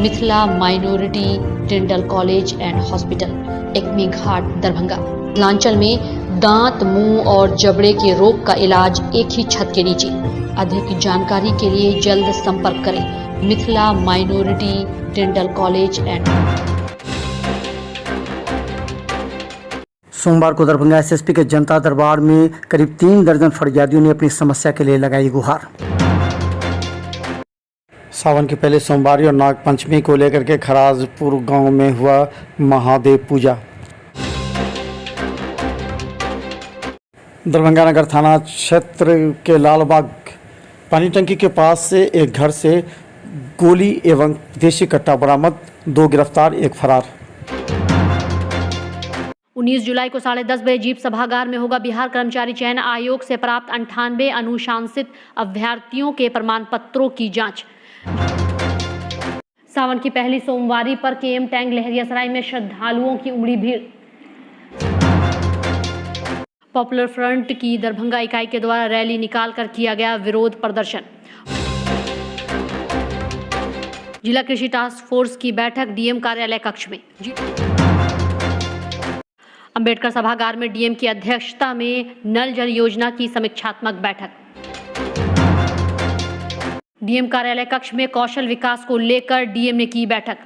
Mithila minority dental college and hospital, Ekmi Ghat, Darbhanga. Mithilanchal में दांत, मुंह और जबड़े के रोग का इलाज एक ही छत के नीचे। अधिक जानकारी के लिए जल्द संपर्क करें Mithila minority dental college and. सोमवार को दरभंगा एसएसपी के जनता दरबार में करीब 3 दर्जन फरियादियों ने अपनी समस्या के लिए लगाई गुहार। सावन के पहले सोमवार और नाग पंचमी को लेकर के खराजपुर गांव में हुआ महादेव पूजा। दरभंगा नगर थाना क्षेत्र के लालबाग पानी टंकी के पास से एक घर से गोली एवं देशी कट्टा बरामद, 2 गिरफ्तार, 1 फरार। 19 जुलाई को 10:30 बजे जीप सभागार में होगा बिहार कर्मचारी चयन आयोग से प्राप्त 98 अनुशंसित अभ्यर्थियों के प्रमाण पत्रों की जांच। सावन की पहली सोमवारी पर केएम टैंक लहरियासराय में श्रद्धालुओं की उमड़ी भीड़। पॉपुलर फ्रंट की दरभंगा इकाई के द्वारा रैली निकालकर किया गया विरोध प्रदर्शन। जिला कृषि टास्क फोर्स की बैठक डीएम कार्यालय कक्ष में। अंबेडकर सभागार में डीएम की अध्यक्षता में नल जल योजना की समीक्षात्मक बैठक। डीएम कार्यालय कक्ष में कौशल विकास को लेकर डीएम ने की बैठक।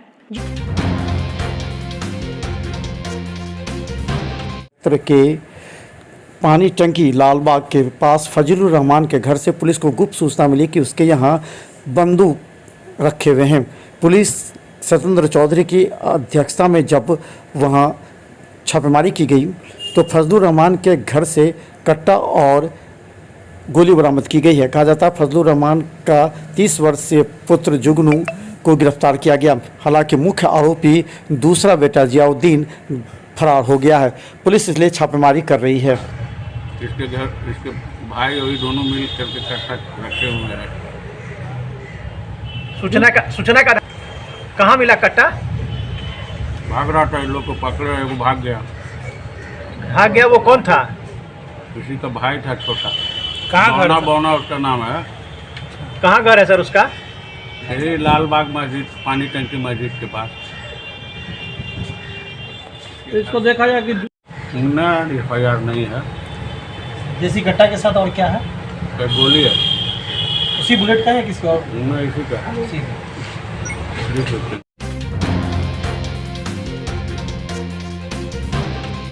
के पानी टंकी लालबाग के पास फजलुर रहमान के घर से पुलिस को गुप्त सूचना मिली कि उसके यहाँ बंदूक रखे हुए हैं। पुलिस सत्येंद्र चौधरी की अध्यक्षता में जब वहाँ छापेमारी की गई तो फजलुर रहमान के घर से कट्टा और गोली बरामद की गई है। कहा जाता है फजलुर रहमान का 30 वर्षीय पुत्र जुगनू को गिरफ्तार किया गया। हालांकि मुख्य आरोपी दूसरा बेटा जियाउद्दीन फरार हो गया है। पुलिस इसलिए छापेमारी कर रही है। इसके घर इसके भाई और दोनों मिल करके कट्टा रखे हुए हैं। सूचना का कहाँ मिला कट्टा? भाग रहा था, इन लोग को पकड़े, वो भाग गया। भाग गया? वो कौन था? किसी का भाई था छोटा। कहाँ घर? बौना उसका नाम है। कहाँ घर है सर उसका? यही लालबाग मस्जिद, पानी टंकी मस्जिद के पास। इसको देखा जाए कि ना FIR नहीं है। देसी कट्टा के साथ और क्या है? गोली है। उसी बुलेट का है किसी और? ना इसी का है।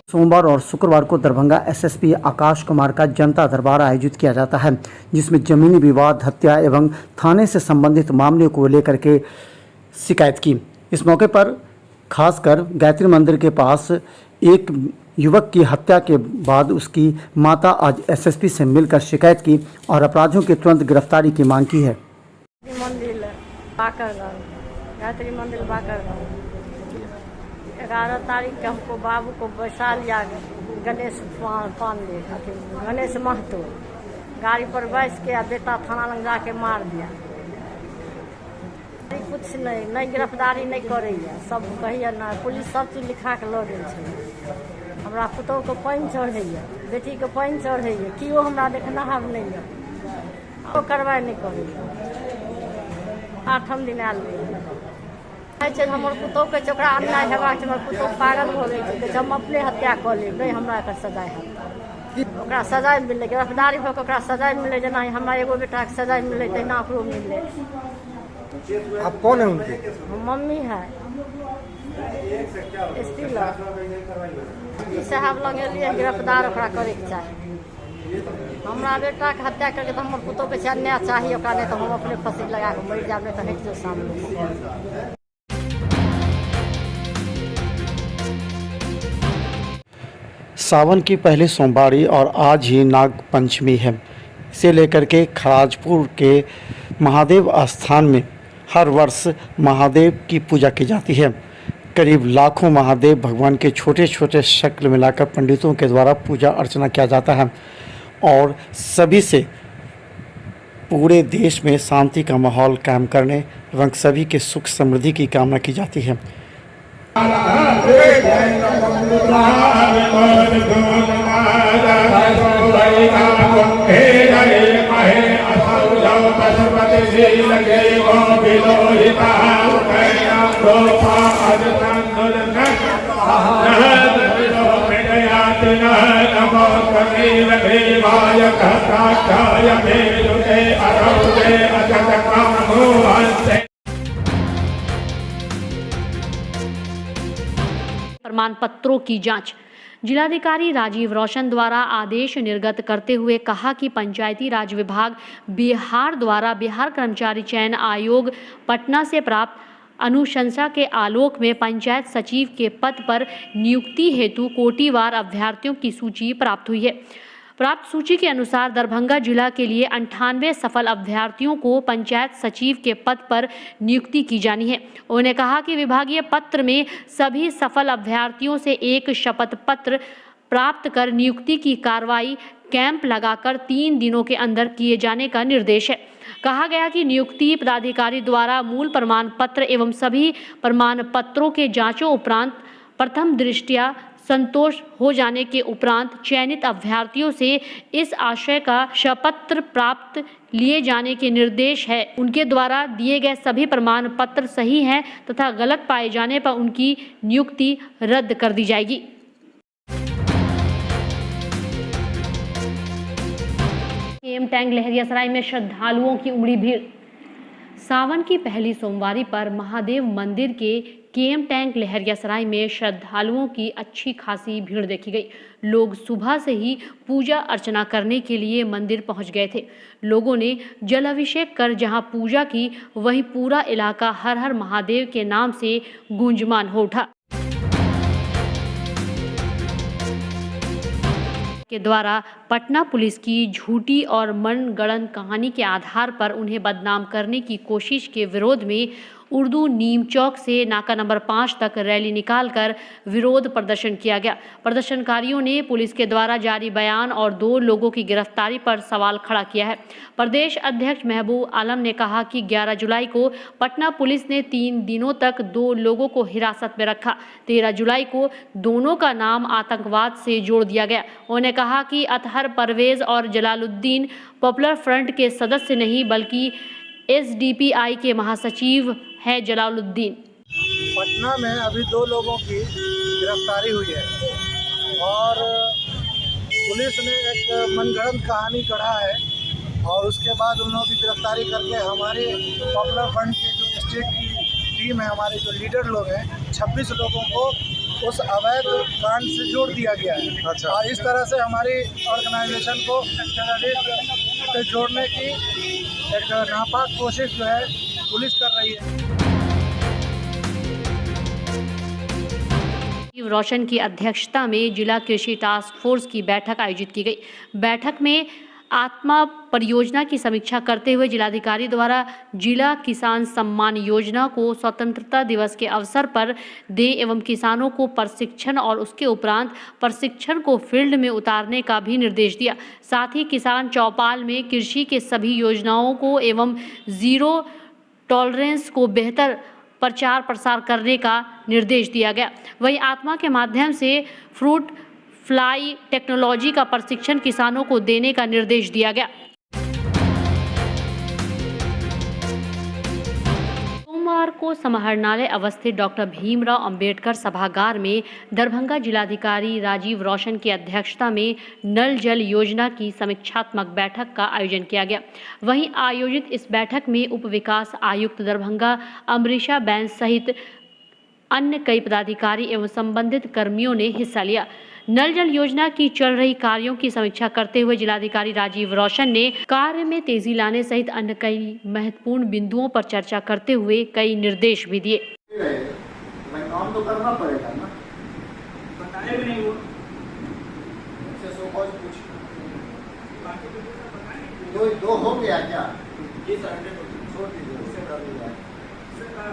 सोमवार और शुक्रवार को दरभंगा एसएसपी आकाश कुमार का जनता दरबार आयोजित किया जाता है, जिसमें जमीनी विवाद, हत्या एवं थाने से संबंधित मामले को लेकर के शिकायत की। इस मौके पर खासकर गायत्री मंदिर के पास एक युवक की हत्या के बाद उसकी माता आज एसएसपी से मिलकर शिकायत की और अपराधियों की तुरंत गिरफ्तारी की मांग की है। मंदिर गायत्री मंदिर बाकरगंज 11 तारीख के हमको बाबू को बैठा लिया गणेश पांडे, गणेश महतो गाड़ी पर बैठ के बेटा थाना लग जाके मार दिया। कुछ नहीं गिरफ्तारी नहीं करे, सब कहिए ना पुलिस सब चीज लिखा के लऽ गेल छै। हमरा पुतोह के पानि चढ़ैया, बेटी के पानि चढ़ैया, किओ हमरा देखना नहीं है, कार्रवाई नहीं करैया। 8 दिन आयल छै हमर पुतोह के ओकरा अन्याय हेबाक छै, हमर पुतोह पागल भऽ गेल छै, हम अपने हत्या कऽ लेब, नहीं हमरा एकर सजाय है। ओकरा सजाय मिललै, गिरफ्तारी होकर ओकरा सजाय मिललै, जेना हमरा एगो बेटा के सजाय मिललै तहिना ओकरो मिललै। आप कौन है उनके? मम्मी है। एसपी साहब लगे लिए गिरफ्तार ओकरा करे के चाही। हमरा बेटा के हत्या करके तो हमर पुतोह के अन्याय चाहिए, ओकरा नहीं तो हम अपने फांसी लगा के मर जाब, नहीं तो हट जो सामने। सावन की पहली सोमवारी और आज ही नाग पंचमी है। इसे लेकर के खराजपुर के महादेव स्थान में हर वर्ष महादेव की पूजा की जाती है। करीब लाखों महादेव भगवान के छोटे छोटे शक्ल मिलाकर पंडितों के द्वारा पूजा अर्चना किया जाता है और सभी से पूरे देश में शांति का माहौल कायम करने एवं सभी के सुख समृद्धि की कामना की जाती है। लगे प्रमाण पत्रों की जांच। जिलाधिकारी राजीव रौशन द्वारा आदेश निर्गत करते हुए कहा कि पंचायती राज विभाग बिहार द्वारा बिहार कर्मचारी चयन आयोग पटना से प्राप्त अनुशंसा के आलोक में पंचायत सचिव के पद पर नियुक्ति हेतु कोटिवार अभ्यर्थियों की सूची प्राप्त हुई है। प्राप्त सूची के अनुसार दरभंगा जिला के लिए 98 सफल अभ्यर्थियों को पंचायत सचिव के पद पर नियुक्ति की जानी है। उन्होंने कहा कि विभागीय पत्र में सभी सफल अभ्यर्थियों से एक शपथ पत्र प्राप्त कर नियुक्ति की कार्रवाई कैंप लगाकर 3 दिनों के अंदर किए जाने का निर्देश है। कहा गया कि नियुक्ति पदाधिकारी द्वारा मूल प्रमाण पत्र एवं सभी प्रमाण पत्रों के जांचों उपरांत प्रथम दृष्टया संतोष हो जाने के उपरांत चयनित अभ्यर्थियों से इस आशय का शपथ प्राप्त लिए जाने के निर्देश है। उनके द्वारा दिए गए सभी प्रमाण पत्र सही हैं तथा गलत पाए जाने पर उनकी नियुक्ति रद्द कर दी जाएगी। केएम टैंक लहरियासराय में श्रद्धालुओं की उमड़ी भीड़। सावन की पहली सोमवारी पर महादेव मंदिर के केएम टैंक लहरियासराय में श्रद्धालुओं की अच्छी खासी भीड़ देखी गई। लोग सुबह से ही पूजा अर्चना करने के लिए मंदिर पहुंच गए थे। लोगों ने जलाभिषेक कर जहां पूजा की, वहीं पूरा इलाका हर हर महादेव के नाम से गूंजमान हो उठा। के द्वारा पटना पुलिस की झूठी और मनगढ़ंत कहानी के आधार पर उन्हें बदनाम करने की कोशिश के विरोध में उर्दू नीम चौक से नाका नंबर 5 तक रैली निकालकर विरोध प्रदर्शन किया गया। प्रदर्शनकारियों ने पुलिस के द्वारा जारी बयान और 2 लोगों की गिरफ्तारी पर सवाल खड़ा किया है। प्रदेश अध्यक्ष महबूब आलम ने कहा कि 11 जुलाई को पटना पुलिस ने 3 दिनों तक 2 लोगों को हिरासत में रखा। 13 जुलाई को दोनों का नाम आतंकवाद से जोड़ दिया गया। उन्होंने कहा कि अतहर परवेज और जलालुद्दीन पॉपुलर फ्रंट के सदस्य नहीं बल्कि एसडीपीआई के महासचिव है जलालुद्दीन। पटना में अभी 2 लोगों की गिरफ्तारी हुई है और पुलिस ने एक मनगढ़ंत कहानी गढ़ा है और उसके बाद उन लोगों की गिरफ्तारी करके हमारे पॉपुलर फ्रंट के जो स्टेट की टीम है, हमारे जो लीडर लोग हैं, 26 लोगों को उस अवैध कांड से जोड़ दिया गया है। अच्छा। और इस तरह से हमारी ऑर्गेनाइजेशन को टेररिस्ट से जोड़ने की एक नापाक कोशिश जो है पुलिस कर रही है। रोशन की अध्यक्षता में जिला कृषि टास्क फोर्स की बैठक आयोजित की गई। बैठक में आत्मा परियोजना की समीक्षा करते हुए जिलाधिकारी द्वारा जिला किसान सम्मान योजना को स्वतंत्रता दिवस के अवसर पर दे एवं किसानों को प्रशिक्षण और उसके उपरांत प्रशिक्षण को फील्ड में उतारने का भी निर्देश दिया। साथ ही किसान चौपाल में कृषि के सभी योजनाओं को एवं जीरो टॉलरेंस को बेहतर प्रचार प्रसार करने का निर्देश दिया गया। वहीं आत्मा के माध्यम से फ्रूट फ्लाई टेक्नोलॉजी का प्रशिक्षण किसानों को देने का निर्देश दिया गया। सोमवार को समाहरणालय अवस्थित डॉक्टर भीमराव अंबेडकर सभागार में दरभंगा जिलाधिकारी राजीव रौशन की अध्यक्षता में नल जल योजना की समीक्षात्मक बैठक का आयोजन किया गया। वहीं आयोजित इस बैठक में उप विकास आयुक्त दरभंगा अमरीशा बैन सहित अन्य कई पदाधिकारी एवं संबंधित कर्मियों ने हिस्सा लिया। नल जल योजना की चल रही कार्यों की समीक्षा करते हुए जिलाधिकारी राजीव रौशन ने कार्य में तेजी लाने सहित अन्य कई महत्वपूर्ण बिंदुओं पर चर्चा करते हुए कई निर्देश भी दिए। काम तो करना पड़ेगा ना, बताए भी नहीं वो दो हो गया क्या?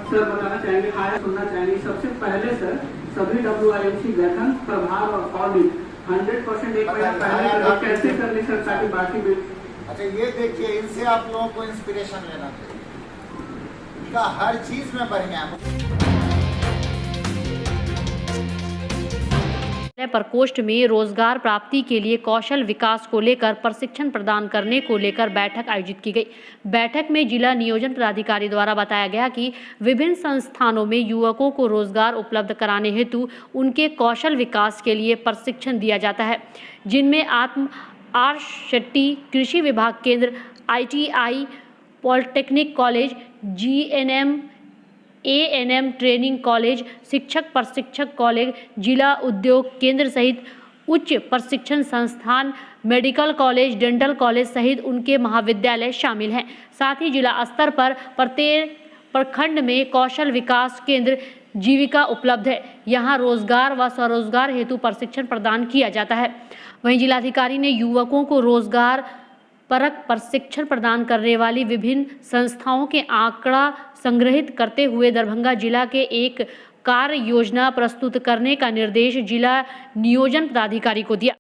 सर बताना चाहेंगे, आया सुनना चाहेंगे। सबसे पहले सर सभी WIMC गठन प्रभाव और ऑडिट 100% एक महीना पहले कैसे करनी सर, ताकि बाकी भी। अच्छा ये देखिए, इनसे आप लोगों को इंस्पिरेशन लेना चाहिए, इनका हर चीज में बढ़िया है। प्रकोष्ठ में रोजगार प्राप्ति के लिए कौशल विकास को लेकर प्रशिक्षण प्रदान करने को लेकर बैठक आयोजित की गई। बैठक में जिला नियोजन पदाधिकारी द्वारा बताया गया कि विभिन्न संस्थानों में युवकों को रोजगार उपलब्ध कराने हेतु उनके कौशल विकास के लिए प्रशिक्षण दिया जाता है, जिनमें आर शेट्टी कृषि विभाग केंद्र, ITI polytechnic college, GNM ANM training college, शिक्षक प्रशिक्षक कॉलेज, जिला उद्योग केंद्र सहित उच्च प्रशिक्षण संस्थान, मेडिकल कॉलेज, डेंटल कॉलेज सहित उनके महाविद्यालय शामिल हैं। साथ ही जिला स्तर पर प्रत्येक प्रखंड में कौशल विकास केंद्र जीविका उपलब्ध है। यहाँ रोजगार व स्वरोजगार हेतु प्रशिक्षण प्रदान किया जाता है। वहीं जिलाधिकारी ने युवकों को रोजगार परक प्रशिक्षण प्रदान करने वाली विभिन्न संस्थाओं के आंकड़ा संग्रहित करते हुए दरभंगा जिला के एक कार्य योजना प्रस्तुत करने का निर्देश जिला नियोजन पदाधिकारी को दिया।